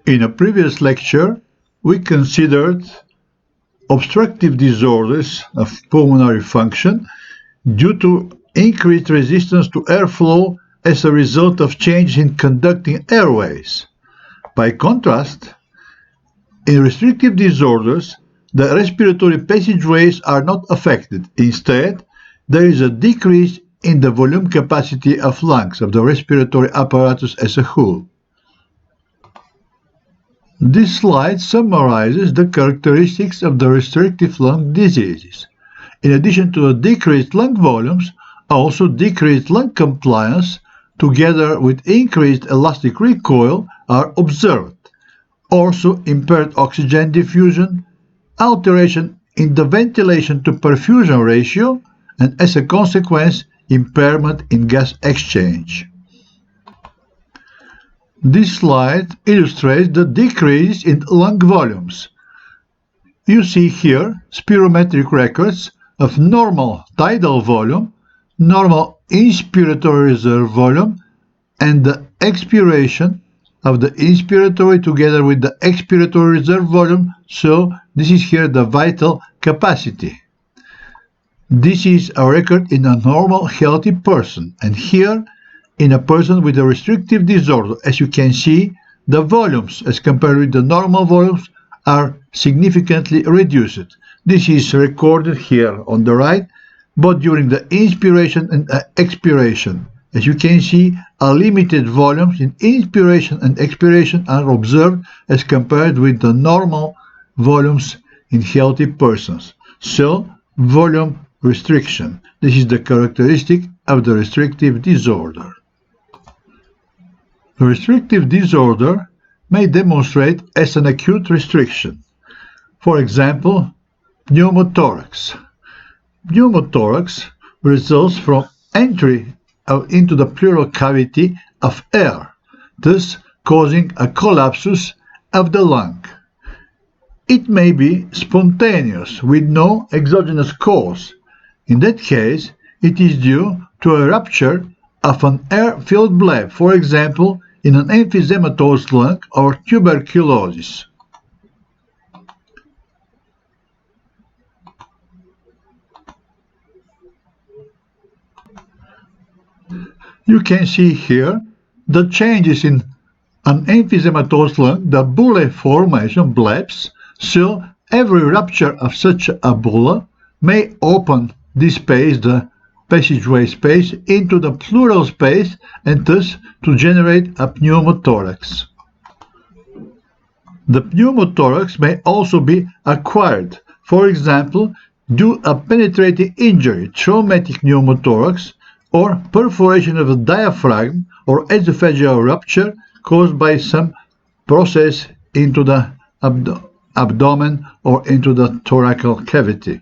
In a previous lecture, we considered obstructive disorders of pulmonary function due to increased resistance to airflow as a result of change in conducting airways. By contrast, in restrictive disorders, the respiratory passageways are not affected. Instead, there is a decrease in the volume capacity of lungs, of the respiratory apparatus as a whole. This slide summarizes the characteristics of the restrictive lung diseases. In addition to a decreased lung volumes, also decreased lung compliance, together with increased elastic recoil, are observed. Also, impaired oxygen diffusion, alteration in the ventilation to perfusion ratio, and as a consequence, impairment in gas exchange. This slide illustrates the decrease in lung volumes. You see here spirometric records of normal tidal volume, normal inspiratory reserve volume, and the expiration of the inspiratory together with the expiratory reserve volume. So this is here the vital capacity. This is a record in a normal healthy person, and here in a person with a restrictive disorder. As you can see, the volumes as compared with the normal volumes are significantly reduced. This is recorded here on the right, both during the inspiration and expiration. As you can see, a limited volumes in inspiration and expiration are observed as compared with the normal volumes in healthy persons. So, volume restriction. This is the characteristic of the restrictive disorder. The restrictive disorder may demonstrate as an acute restriction. For example, pneumothorax. Pneumothorax results from entry into the pleural cavity of air, thus causing a collapse of the lung. It may be spontaneous with no exogenous cause. In that case, it is due to a rupture of an air-filled bleb, for example, in an emphysematous lung or tuberculosis. You can see here the changes in an emphysematous lung, the bullae formation, blebs. So every rupture of such a bulla may open this space, the passageway space, into the pleural space, and thus to generate a pneumothorax. The pneumothorax may also be acquired, for example, due to a penetrating injury, traumatic pneumothorax, or perforation of the diaphragm or esophageal rupture caused by some process into the abdomen or into the thoracic cavity.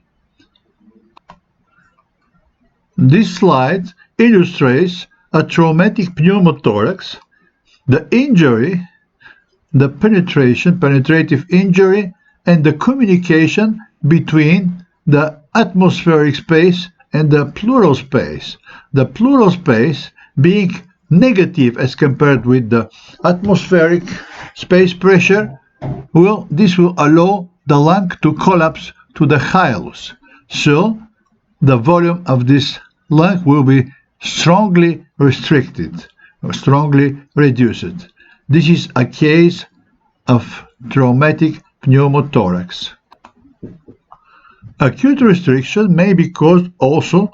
This slide illustrates a traumatic pneumothorax, the injury, the penetrative injury, and the communication between the atmospheric space and the pleural space. The pleural space being negative as compared with the atmospheric space pressure, this will allow the lung to collapse to the hilus. So the volume of this lung will be strongly restricted, or strongly reduced. This is a case of traumatic pneumothorax. Acute restriction may be caused also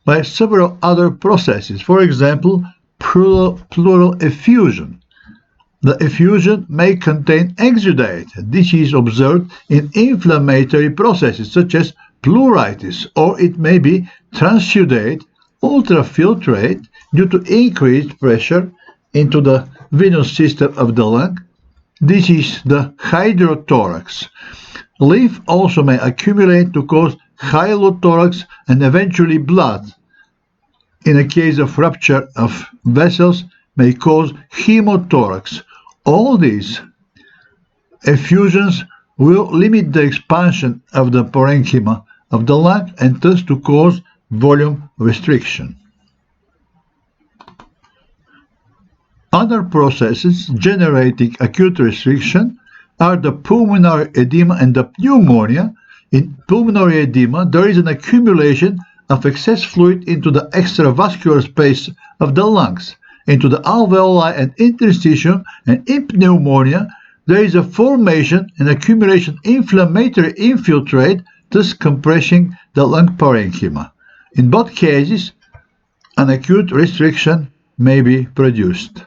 by several other processes, for example, pleural effusion. The effusion may contain exudate. This is observed in inflammatory processes such as pleuritis, or it may be transudate, ultrafiltrate due to increased pressure into the venous system of the lung. This is the hydrothorax. Lymph also may accumulate to cause hyalothorax and eventually blood. In a case of rupture of vessels, may cause hemothorax. All these effusions will limit the expansion of the parenchyma of the lung and thus to cause volume restriction. other processes generating acute restriction are the pulmonary edema and the pneumonia. In pulmonary edema, there is an accumulation of excess fluid into the extravascular space of the lungs, into the alveoli and interstitium, and in pneumonia, there is a formation and accumulation inflammatory infiltrate, thus compressing the lung parenchyma. In both cases, an acute restriction may be produced.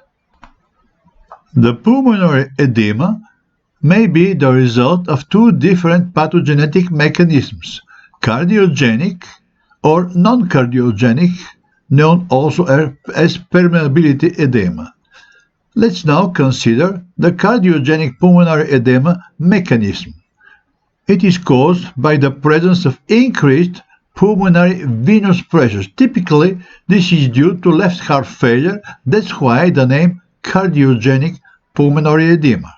The pulmonary edema may be the result of two different pathogenetic mechanisms, cardiogenic or non-cardiogenic, known also as permeability edema. Let's now consider the cardiogenic pulmonary edema mechanism. It is caused by the presence of increased pulmonary venous pressures. Typically, this is due to left heart failure. That's why the name cardiogenic pulmonary edema.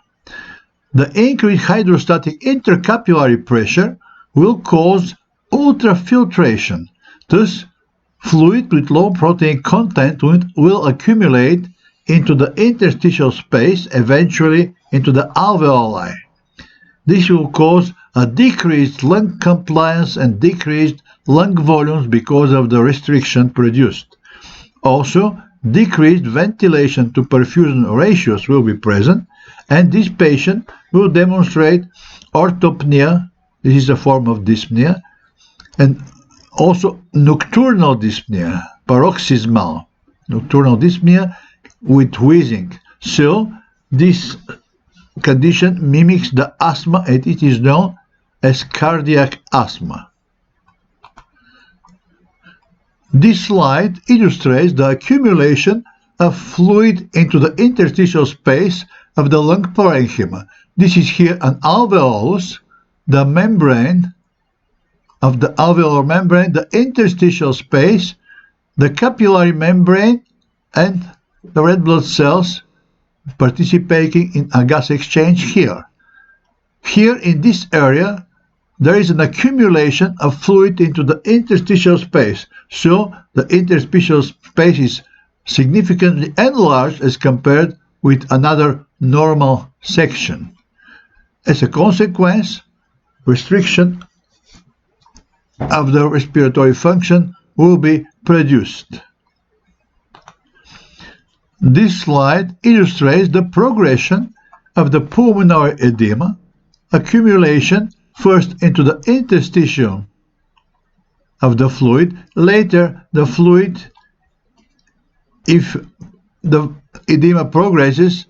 The increased hydrostatic intercapillary pressure will cause ultrafiltration. Thus, fluid with low protein content will accumulate into the interstitial space, eventually into the alveoli. This will cause a decreased lung compliance and decreased lung volumes because of the restriction produced. Also, decreased ventilation to perfusion ratios will be present, and this patient will demonstrate orthopnea, this is a form of dyspnea, and also nocturnal dyspnea, paroxysmal nocturnal dyspnea with wheezing. So, this condition mimics the asthma and it is known as cardiac asthma. This slide illustrates the accumulation of fluid into the interstitial space of the lung parenchyma. This is here an alveolus, the membrane of the alveolar membrane, the interstitial space, the capillary membrane, and the red blood cells participating in a gas exchange here. Here in this area, there is an accumulation of fluid into the interstitial space, so the interstitial space is significantly enlarged as compared with another normal section. As a consequence, restriction of the respiratory function will be produced. This slide illustrates the progression of the pulmonary edema, accumulation first into the interstitium of the fluid, later the fluid, if the edema progresses,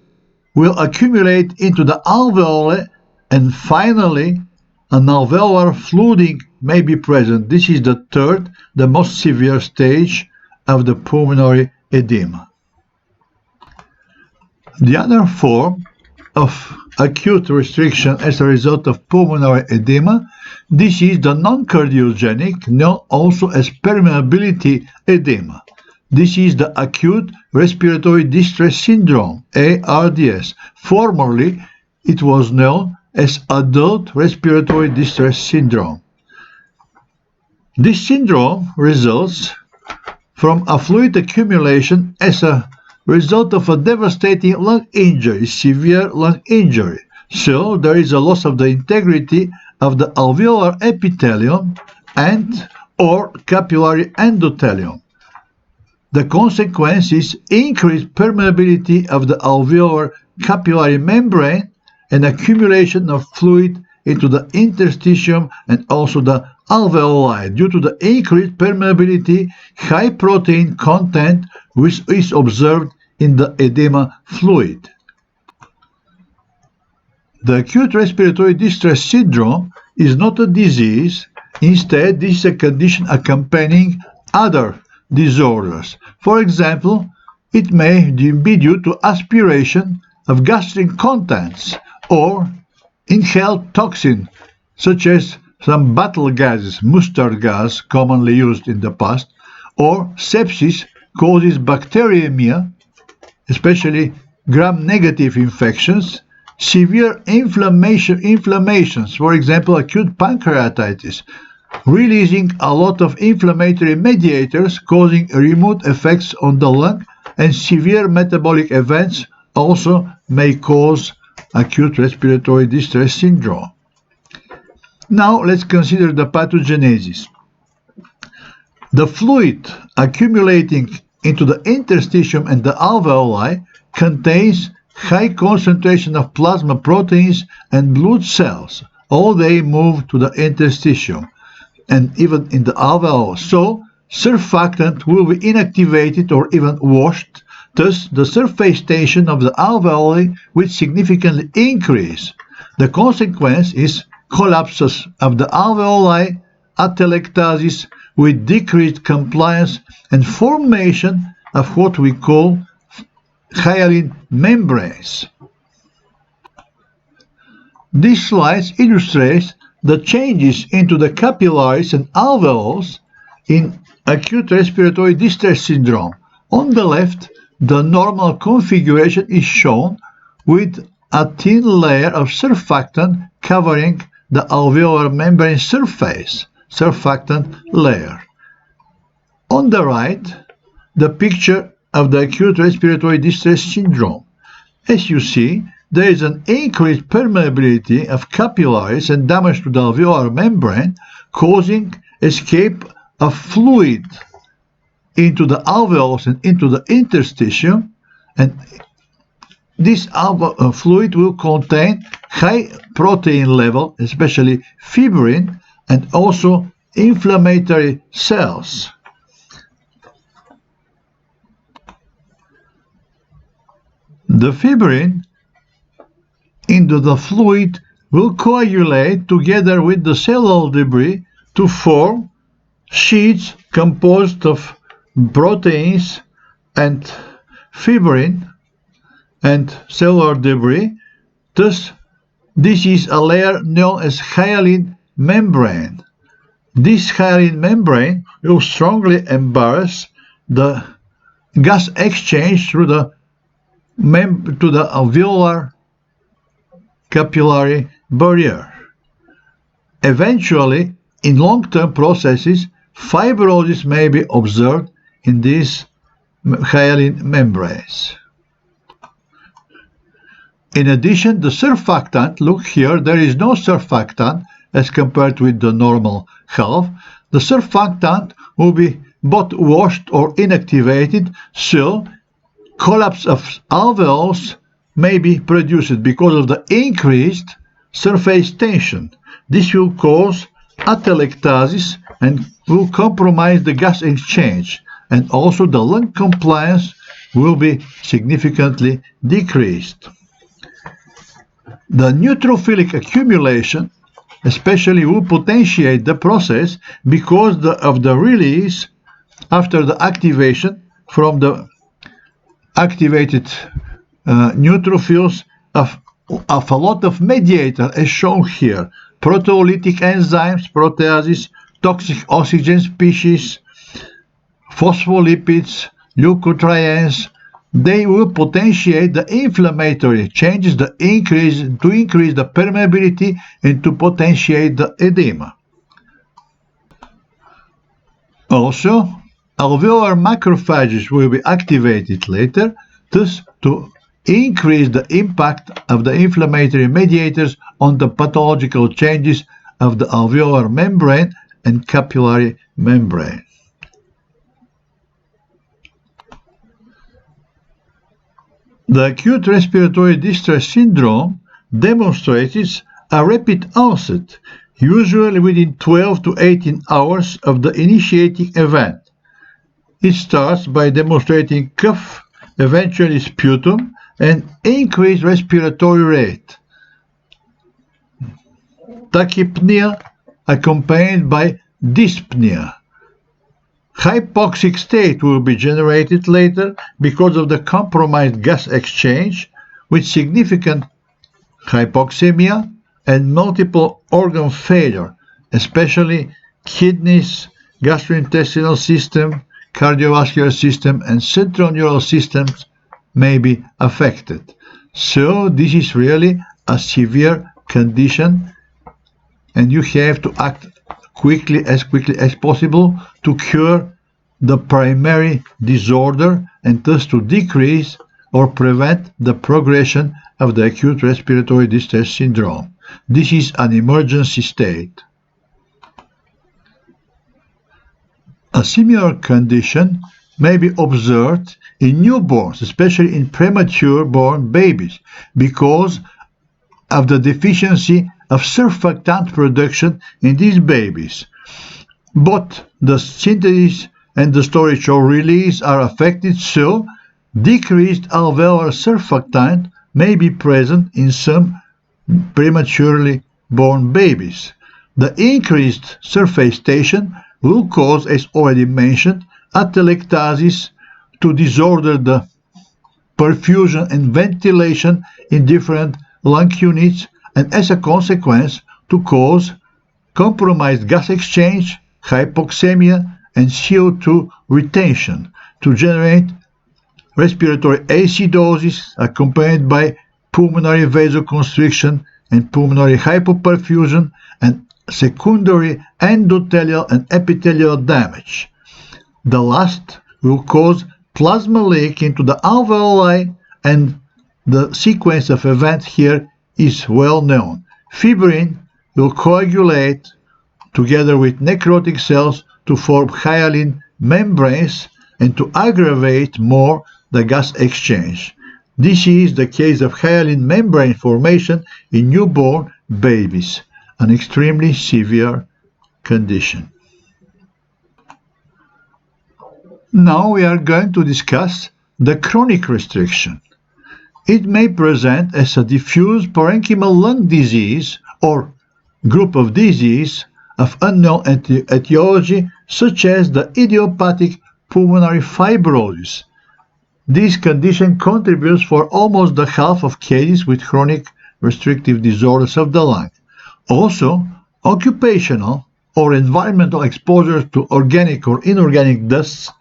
will accumulate into the alveoli, and finally an alveolar flooding may be present. This is the third, the most severe stage of the pulmonary edema. The other form of acute restriction as a result of pulmonary edema, this is the non-cardiogenic, known also as permeability edema. This is the acute respiratory distress syndrome, ARDS. Formerly, it was known as adult respiratory distress syndrome. This syndrome results from a fluid accumulation as a result of a devastating lung injury, severe lung injury. So there is a loss of the integrity of the alveolar epithelium and or capillary endothelium. The consequence is increased permeability of the alveolar capillary membrane and accumulation of fluid into the interstitium and also the alveoli. Due to the increased permeability, high protein content which is observed in the edema fluid. The acute respiratory distress syndrome is not a disease. Instead, this is a condition accompanying other disorders. For example, it may be due to aspiration of gastric contents or inhaled toxin, such as some battle gases, mustard gas commonly used in the past, or sepsis causes bacteremia, especially gram-negative infections, severe inflammations, for example, acute pancreatitis, releasing a lot of inflammatory mediators causing remote effects on the lung and severe metabolic events also may cause acute respiratory distress syndrome. Now let's consider the pathogenesis. The fluid accumulating into the interstitium and the alveoli contains high concentration of plasma proteins and blood cells. All they move to the interstitium and even in the alveoli. So surfactant will be inactivated or even washed. Thus, the surface tension of the alveoli will significantly increase. The consequence is collapses of the alveoli, atelectasis with decreased compliance and formation of what we call hyaline membranes. This slide illustrates the changes into the capillaries and alveoles in acute respiratory distress syndrome. On the left, the normal configuration is shown with a thin layer of surfactant covering the alveolar membrane surface, surfactant layer. On the right, the picture of the acute respiratory distress syndrome. As you see, there is an increased permeability of capillaries and damage to the alveolar membrane, causing escape of fluid into the alveoles and into the interstitium, and this fluid will contain high protein level, especially fibrin, and also inflammatory cells. The fibrin into the fluid will coagulate together with the cellular debris to form sheets composed of proteins and fibrin and cellular debris. Thus, this is a layer known as hyaline membrane. This hyaline membrane will strongly embarrass the gas exchange through the to the alveolar capillary barrier. Eventually, in long-term processes, fibrosis may be observed in these hyaline membranes. In addition, the surfactant, look here, there is no surfactant as compared with the normal half. The surfactant will be both washed or inactivated, so collapse of alveoles may be produced because of the increased surface tension. This will cause atelectasis and will compromise the gas exchange, and also the lung compliance will be significantly decreased. The neutrophilic accumulation especially will potentiate the process because of the release after the activation from the activated neutrophils of a lot of mediators as shown here: proteolytic enzymes, proteases, toxic oxygen species, phospholipids, leukotrienes. They will potentiate the inflammatory changes, to increase the permeability and to potentiate the edema. Also, alveolar macrophages will be activated later, thus to increase the impact of the inflammatory mediators on the pathological changes of the alveolar membrane and capillary membrane. The acute respiratory distress syndrome demonstrates a rapid onset, usually within 12 to 18 hours of the initiating event. It starts by demonstrating cough, eventually sputum, and increased respiratory rate. Tachypnea accompanied by dyspnea. Hypoxic state will be generated later because of the compromised gas exchange, with significant hypoxemia and multiple organ failure, especially kidneys, gastrointestinal system, cardiovascular system, and central neural systems may be affected. So this is really a severe condition, and you have to act quickly as possible to cure the primary disorder and thus to decrease or prevent the progression of the acute respiratory distress syndrome. This is an emergency state. A similar condition may be observed in newborns, especially in premature-born babies, because of the deficiency of surfactant production in these babies. Both the synthesis and the storage or release are affected, so decreased alveolar surfactant may be present in some prematurely born babies. The increased surface tension will cause, as already mentioned, atelectasis to disorder the perfusion and ventilation in different lung units, and as a consequence to cause compromised gas exchange, hypoxemia, and CO2 retention, to generate respiratory acidosis accompanied by pulmonary vasoconstriction and pulmonary hypoperfusion, and secondary endothelial and epithelial damage. The last will cause plasma leak into the alveoli, and the sequence of events here is well known. Fibrin will coagulate together with necrotic cells to form hyaline membranes and to aggravate more the gas exchange. This is the case of hyaline membrane formation in newborn babies, an extremely severe condition. Now we are going to discuss the chronic restriction. It may present as a diffuse parenchymal lung disease or group of disease of unknown etiology, such as the idiopathic pulmonary fibrosis. This condition contributes for almost the half of cases with chronic restrictive disorders of the lung. Also, occupational or environmental exposure to organic or inorganic dust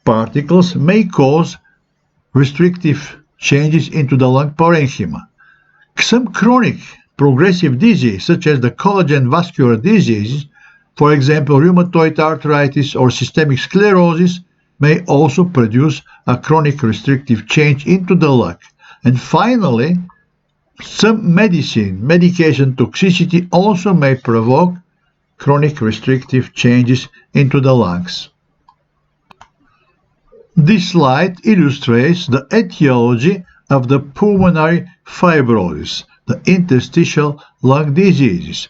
particles may cause restrictive changes into the lung parenchyma. Some chronic progressive disease, such as the collagen vascular diseases, for example rheumatoid arthritis or systemic sclerosis, may also produce a chronic restrictive change into the lung. And finally, some medication toxicity also may provoke chronic restrictive changes into the lungs. This slide illustrates the etiology of the pulmonary fibrosis, the interstitial lung diseases.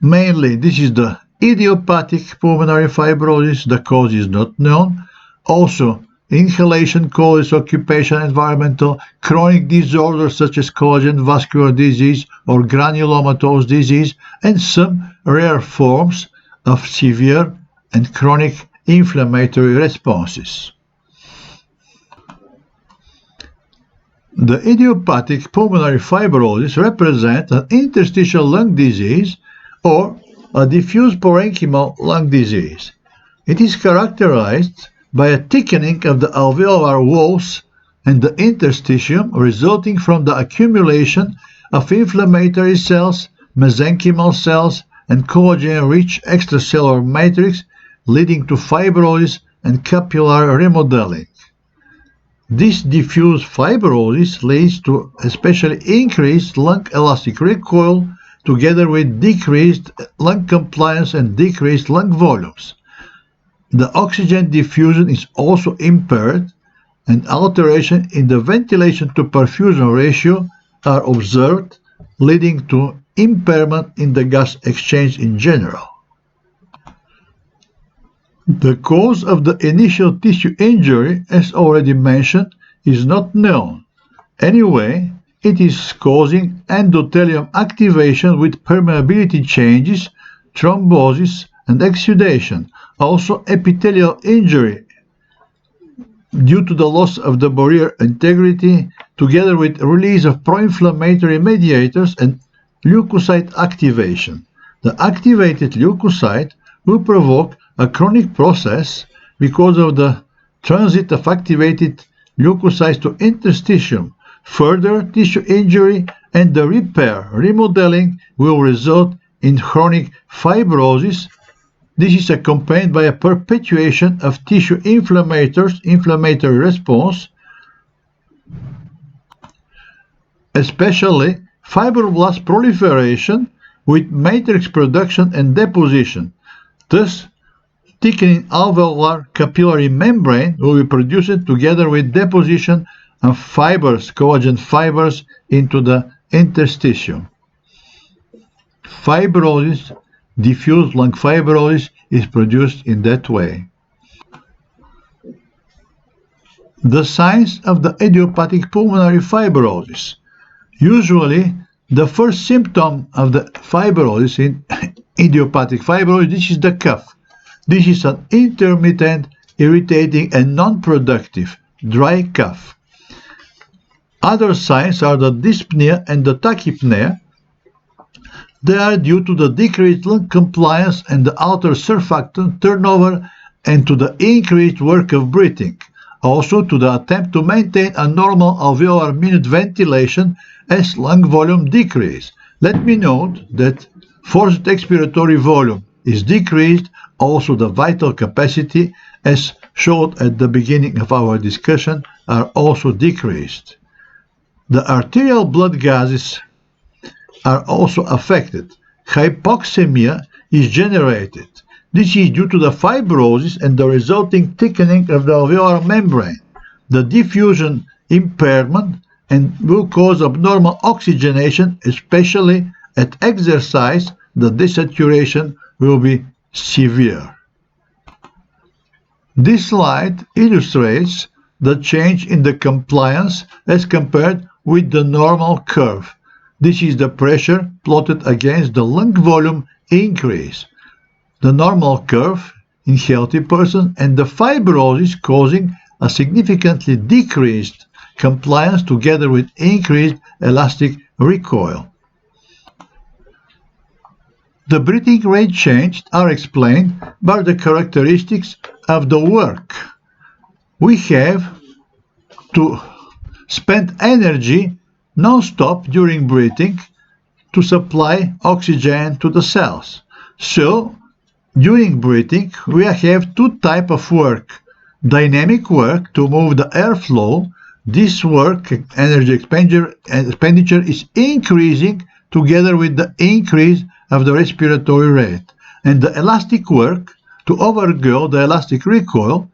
Mainly, this is the idiopathic pulmonary fibrosis. The cause is not known. Also, inhalation causes, occupation, environmental, chronic disorders such as collagen vascular disease or granulomatous disease, and some rare forms of severe and chronic inflammatory responses. The idiopathic pulmonary fibrosis represents an interstitial lung disease or a diffuse parenchymal lung disease. It is characterized by a thickening of the alveolar walls and the interstitium resulting from the accumulation of inflammatory cells, mesenchymal cells, and collagen-rich extracellular matrix, leading to fibrosis and capillary remodeling. This diffuse fibrosis leads to especially increased lung elastic recoil together with decreased lung compliance and decreased lung volumes. The oxygen diffusion is also impaired, and alteration in the ventilation to perfusion ratio are observed, leading to impairment in the gas exchange in general. The cause of the initial tissue injury, as already mentioned, is not known. Anyway, it is causing endothelium activation with permeability changes, thrombosis, and exudation. Also, epithelial injury due to the loss of the barrier integrity, together with release of pro-inflammatory mediators and leukocyte activation. The activated leukocyte will provoke a chronic process because of the transit of activated leukocytes to interstitium. Further tissue injury and the remodeling will result in chronic fibrosis. This is accompanied by a perpetuation of tissue inflammatory response, especially fibroblast proliferation with matrix production and deposition. Thus, thickening alveolar capillary membrane will be produced together with deposition of fibers, collagen fibers, into the interstitial. Fibrosis, diffuse lung fibrosis, is produced in that way. The signs of the idiopathic pulmonary fibrosis. Usually, the first symptom of the fibrosis in idiopathic fibrosis, this is the cough. This is an intermittent, irritating, and non-productive dry cough. Other signs are the dyspnea and the tachypnea. They are due to the decreased lung compliance and the altered surfactant turnover and to the increased work of breathing. Also to the attempt to maintain a normal alveolar minute ventilation as lung volume decrease. Let me note that forced expiratory volume is decreased, also the vital capacity, as shown at the beginning of our discussion, are also decreased. The arterial blood gases are also affected. Hypoxemia is generated. This is due to the fibrosis and the resulting thickening of the alveolar membrane. The diffusion impairment and will cause abnormal oxygenation, especially at exercise. The desaturation will be severe. This slide illustrates the change in the compliance as compared with the normal curve. This is the pressure plotted against the lung volume increase. The normal curve in healthy person and the fibrosis causing a significantly decreased compliance together with increased elastic recoil. The breathing rate change are explained by the characteristics of the work. We have to spend energy non-stop during breathing to supply oxygen to the cells. So, during breathing, we have two types of work. Dynamic work to move the airflow. This work, energy expenditure, is increasing together with the increase of the respiratory rate. And the elastic work, to overgo the elastic recoil,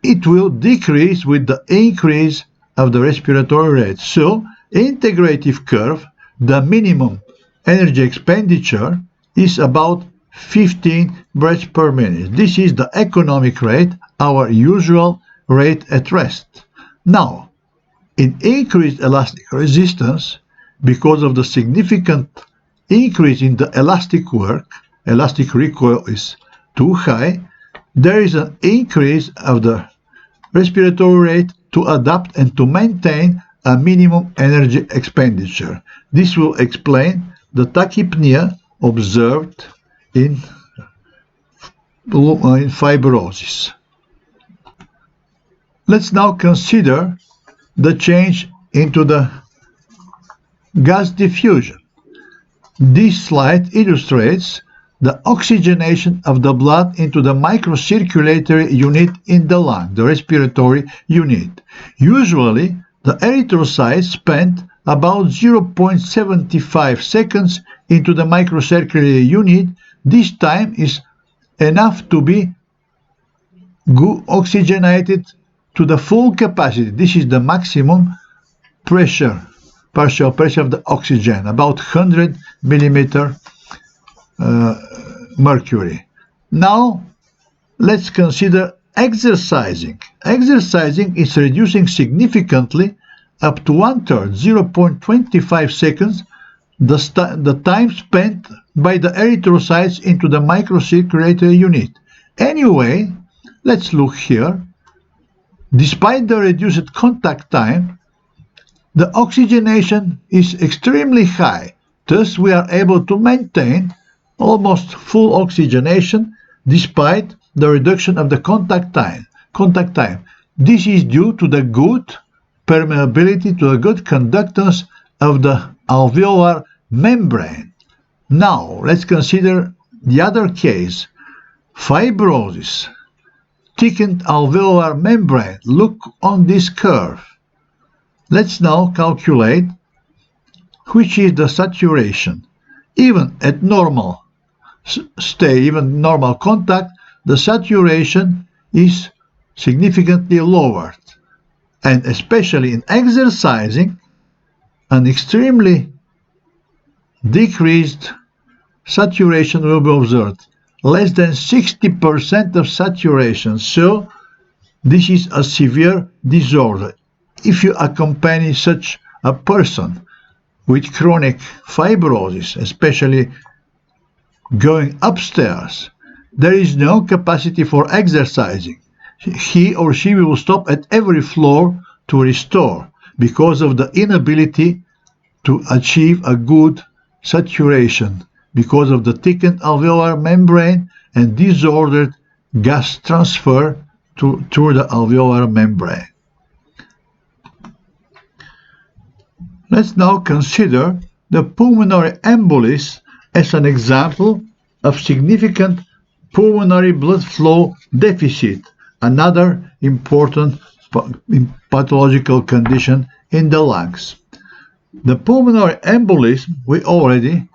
it will decrease with the increase of the respiratory rate. So, integrative curve, the minimum energy expenditure is about 15 breaths per minute. This is the economic rate, our usual rate at rest. Now, in increased elastic resistance, because of the significant increase in the elastic work, elastic recoil is too high, there is an increase of the respiratory rate to adapt and to maintain a minimum energy expenditure. This will explain the tachypnea observed in fibrosis. Let's now consider the change into the gas diffusion. This slide illustrates the oxygenation of the blood into the microcirculatory unit in the lung, the respiratory unit. Usually, the erythrocytes spend about 0.75 seconds into the microcirculatory unit. This time is enough to be oxygenated to the full capacity. This is the maximum pressure, partial pressure of the oxygen, about 100 millimeter mercury. Now, let's consider exercising. Exercising is reducing significantly, up to 1/3, 0.25 seconds, the time spent by the erythrocytes into the microcirculatory unit. Anyway, let's look here. Despite the reduced contact time, the oxygenation is extremely high. Thus, we are able to maintain almost full oxygenation despite the reduction of the contact time. This is due to the good permeability, to the good conductance of the alveolar membrane. Now, let's consider the other case, fibrosis, thickened alveolar membrane. Look on this curve. Let's now calculate which is the saturation. Even at normal state, even normal contact, the saturation is significantly lowered. And especially in exercising, an extremely decreased saturation will be observed. Less than 60% of saturation. So this is a severe disorder. If you accompany such a person with chronic fibrosis, especially going upstairs, there is no capacity for exercising. He or she will stop at every floor to restore because of the inability to achieve a good saturation, because of the thickened alveolar membrane and disordered gas transfer through the alveolar membrane. Let's now consider the pulmonary embolism as an example of significant pulmonary blood flow deficit, another important pathological condition in the lungs. The pulmonary embolism, we already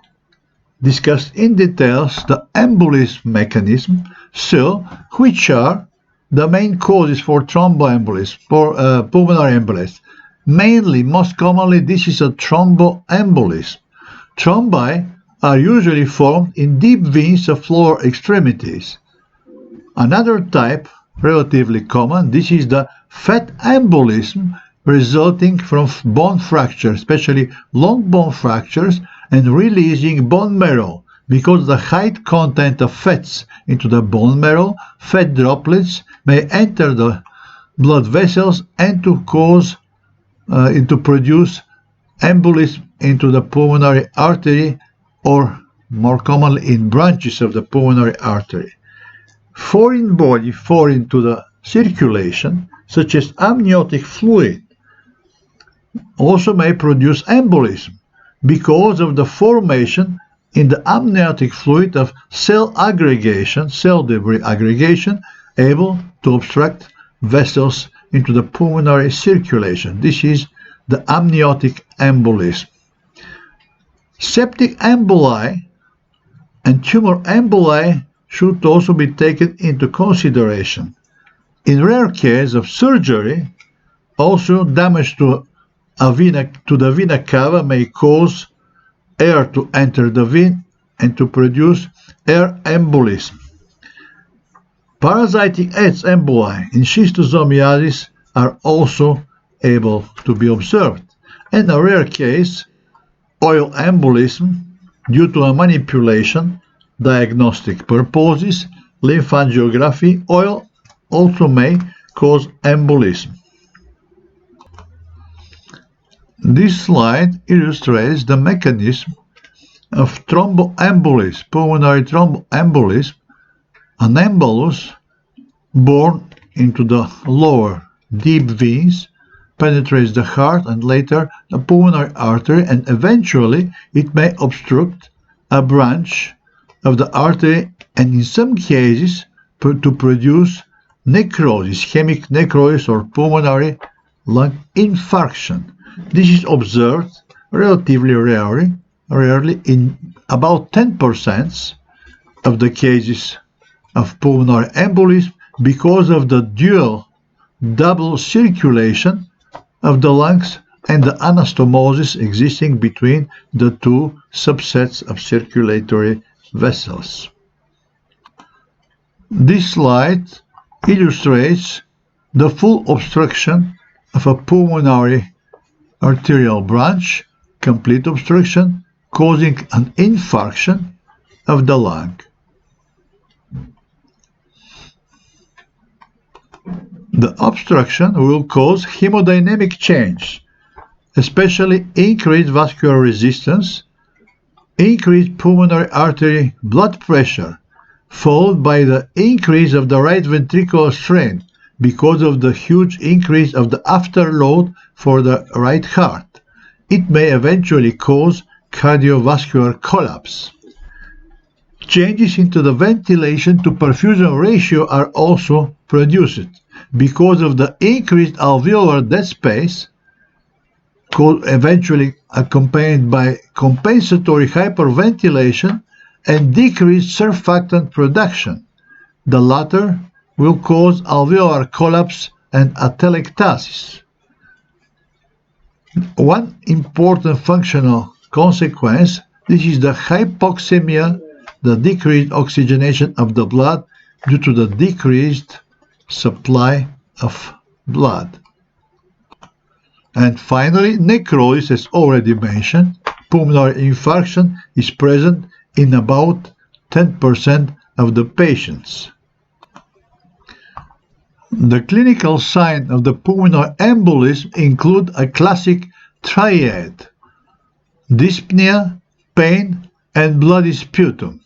discussed in details the embolism mechanism. So, which are the main causes for thromboembolism, for pulmonary embolism? Mainly, most commonly, this is a thromboembolism. Thrombi are usually formed in deep veins of lower extremities. Another type, relatively common, this is the fat embolism resulting from bone fracture, especially long bone fractures, and releasing bone marrow. Because of the high content of fats into the bone marrow, fat droplets may enter the blood vessels and to produce embolism into the pulmonary artery, or more commonly in branches of the pulmonary artery. Foreign body foreign to the circulation, such as amniotic fluid, also may produce embolism because of the formation in the amniotic fluid of cell aggregation, cell debris aggregation, able to obstruct vessels into the pulmonary circulation. This is the amniotic embolism. Septic emboli and tumor emboli should also be taken into consideration. In rare case of surgery, also damage to the vena cava may cause air to enter the vein and to produce air embolism. Parasitic AIDS emboli in schistosomiasis are also able to be observed. In a rare case, oil embolism due to a manipulation, diagnostic purposes, lymphangiography, oil also may cause embolism. This slide illustrates the mechanism of thromboembolism, pulmonary thromboembolism, an embolus born into the lower deep veins, penetrates the heart and later the pulmonary artery, and eventually it may obstruct a branch of the artery and in some cases to produce necrosis, ischemic necrosis or pulmonary lung infarction. This is observed relatively rarely in about 10% of the cases of pulmonary embolism because of the double circulation of the lungs and the anastomosis existing between the two subsets of circulatory vessels. This slide illustrates the full obstruction of a pulmonary arterial branch, complete obstruction, causing an infarction of the lung. The obstruction will cause hemodynamic change, especially increased vascular resistance, increased pulmonary artery blood pressure, followed by the increase of the right ventricular strain because of the huge increase of the afterload for the right heart. It may eventually cause cardiovascular collapse. Changes into the ventilation to perfusion ratio are also produced because of the increased alveolar dead space, eventually accompanied by compensatory hyperventilation and decreased surfactant production. The latter will cause alveolar collapse and atelectasis. One important functional consequence, this is the hypoxemia, the decreased oxygenation of the blood due to the decreased supply of blood. And finally, necrosis, as already mentioned, pulmonary infarction is present in about 10% of the patients. The clinical signs of the pulmonary embolism include a classic triad: dyspnea, pain, and bloody sputum.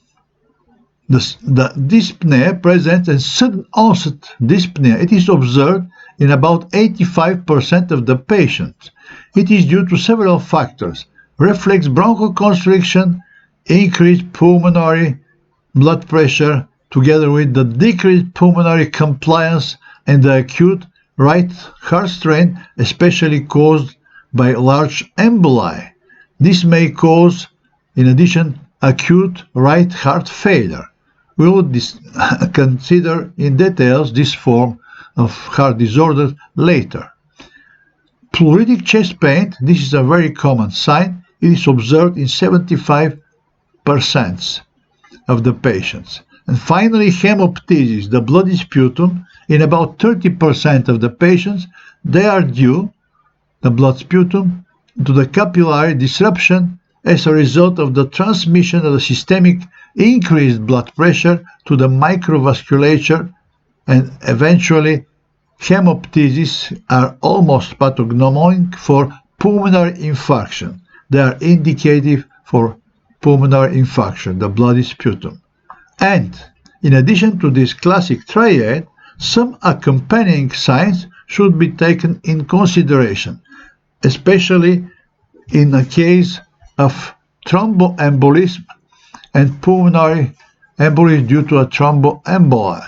The dyspnea presents a sudden onset dyspnea. It is observed in about 85% of the patients. It is due to several factors: reflex bronchoconstriction, increased pulmonary blood pressure, together with the decreased pulmonary compliance and the acute right heart strain, especially caused by large emboli. This may cause, in addition, acute right heart failure. We will consider in details this form of heart disorder later. Pluritic chest pain, this is a very common sign. It is observed in 75% of the patients. And finally, hemoptysis, the bloody sputum, in about 30% of the patients. They are due, the blood sputum, to the capillary disruption as a result of the transmission of the systemic increased blood pressure to the microvasculature, and eventually hemoptysis are almost pathognomonic for pulmonary infarction. They are indicative for pulmonary infarction, the bloody sputum. And in addition to this classic triad, some accompanying signs should be taken in consideration, especially in the case of thromboembolism and pulmonary embolism due to a thromboemboli,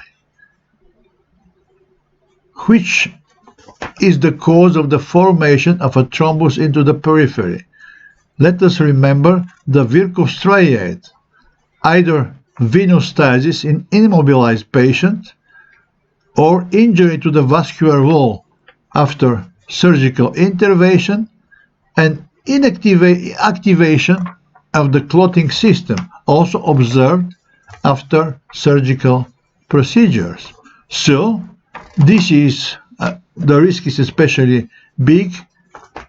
which is the cause of the formation of a thrombus into the periphery. Let us remember the Virchow's triad: either venous stasis in immobilized patients, or injury to the vascular wall after surgical intervention, and activation of the clotting system, also observed after surgical procedures. So, this is the risk is especially big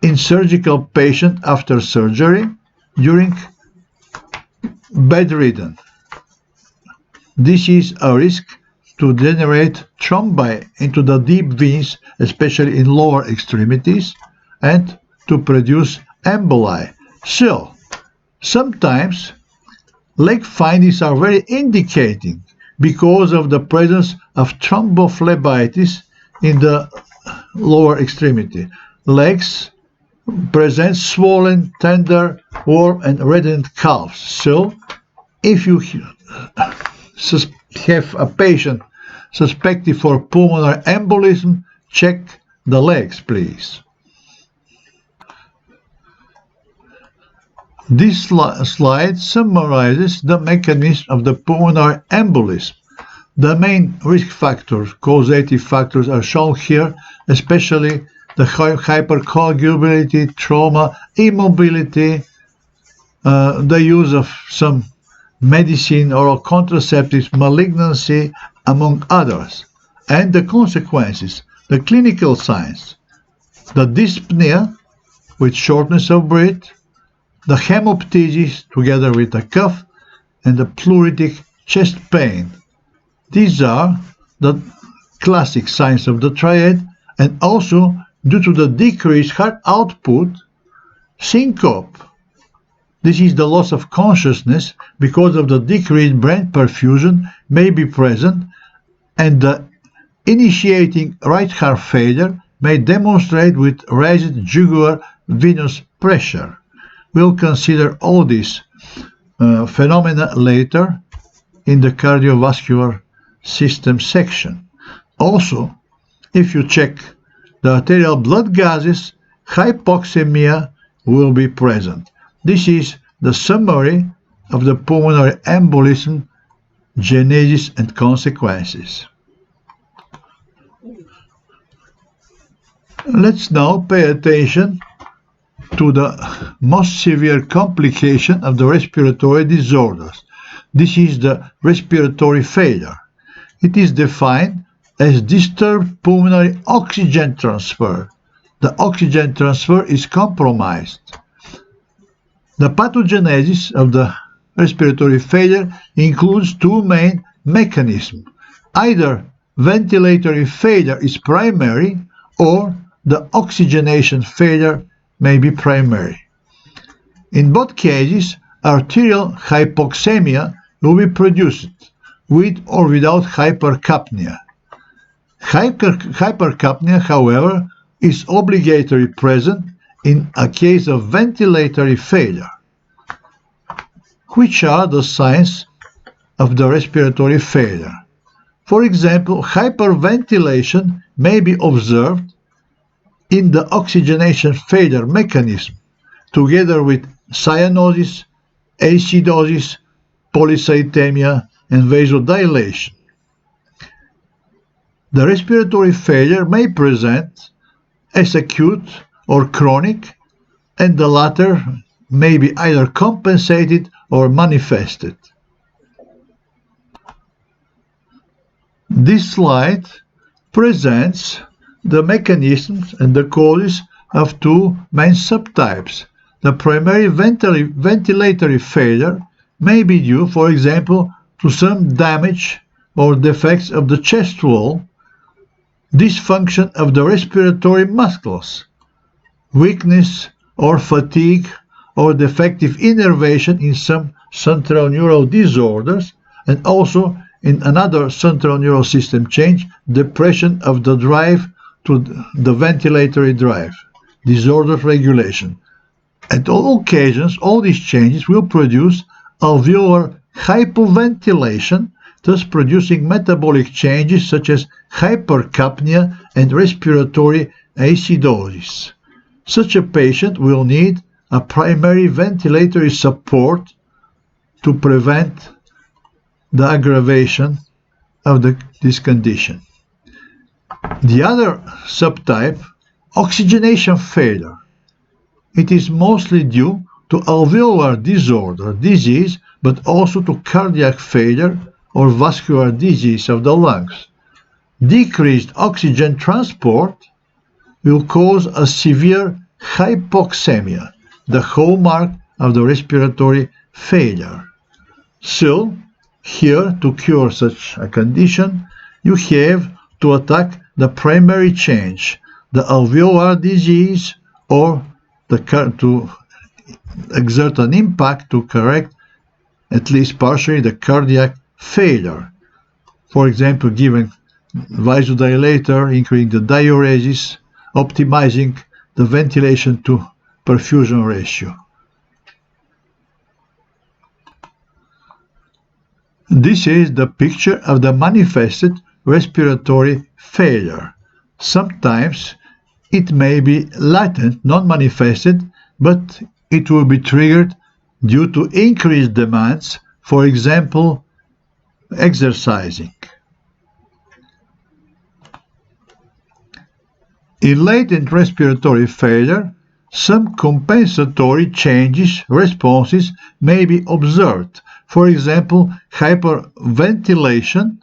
in surgical patients after surgery, during bedridden. This is a risk to generate thrombi into the deep veins, especially in lower extremities, and to produce emboli. So, sometimes leg findings are very indicating because of the presence of thrombophlebitis in the lower extremity. Legs present swollen, tender, warm, and reddened calves. So, if you have a patient suspected for pulmonary embolism, check the legs, please. This slide summarizes the mechanism of the pulmonary embolism. The main risk factors, causative factors, are shown here, especially the hypercoagulability, trauma, immobility, the use of some medicine, oral contraceptives, malignancy, among others, and the consequences, the clinical signs: the dyspnea with shortness of breath, the hemoptysis together with a cough, and the pluritic chest pain. These are the classic signs of the triad, and also due to the decreased heart output, syncope. This is the loss of consciousness because of the decreased brain perfusion may be present, and the initiating right heart failure may demonstrate with raised jugular venous pressure. We'll consider all these phenomena later in the cardiovascular system section. Also, if you check the arterial blood gases, hypoxemia will be present. This is the summary of the pulmonary embolism, genesis and consequences. Let's now pay attention to the most severe complication of the respiratory disorders. This is the respiratory failure. It is defined as disturbed pulmonary oxygen transfer. The oxygen transfer is compromised. The pathogenesis of the respiratory failure includes two main mechanisms. Either ventilatory failure is primary or the oxygenation failure may be primary. In both cases, arterial hypoxemia will be produced with or without hypercapnia. Hypercapnia, however, is obligatory present in a case of ventilatory failure. Which are the signs of the respiratory failure? For example, hyperventilation may be observed in the oxygenation failure mechanism, together with cyanosis, acidosis, polycythemia, and vasodilation. The respiratory failure may present as acute or chronic, and the latter may be either compensated or manifested. This slide presents the mechanisms and the causes of two main subtypes. The primary ventilatory failure may be due, for example, to some damage or defects of the chest wall, dysfunction of the respiratory muscles, weakness or fatigue or defective innervation in some central neural disorders, and also in another central neural system change, depression of the drive to the ventilatory drive, disorder regulation. At all occasions, all these changes will produce alveolar hypoventilation, thus producing metabolic changes such as hypercapnia and respiratory acidosis. Such a patient will need a primary ventilatory support to prevent the aggravation of this condition. The other subtype, oxygenation failure. It is mostly due to alveolar disorder, disease, but also to cardiac failure or vascular disease of the lungs. Decreased oxygen transport will cause a severe hypoxemia, the hallmark of the respiratory failure. So, here, to cure such a condition, you have to attack the primary change, the alveolar disease, or to exert an impact to correct at least partially the cardiac failure. For example, giving vasodilator, increasing the diuresis, optimizing the ventilation to perfusion ratio. This is the picture of the manifested respiratory failure. Sometimes it may be latent, non-manifested, but it will be triggered due to increased demands, for example, exercising. In latent respiratory failure, some compensatory changes, responses may be observed. For example, hyperventilation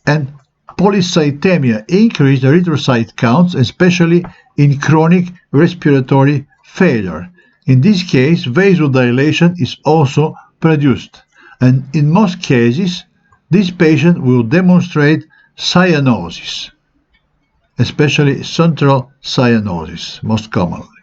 and polycythemia, increased erythrocyte counts, especially in chronic respiratory failure. In this case, vasodilation is also produced, and in most cases, this patient will demonstrate cyanosis, especially central cyanosis, most commonly.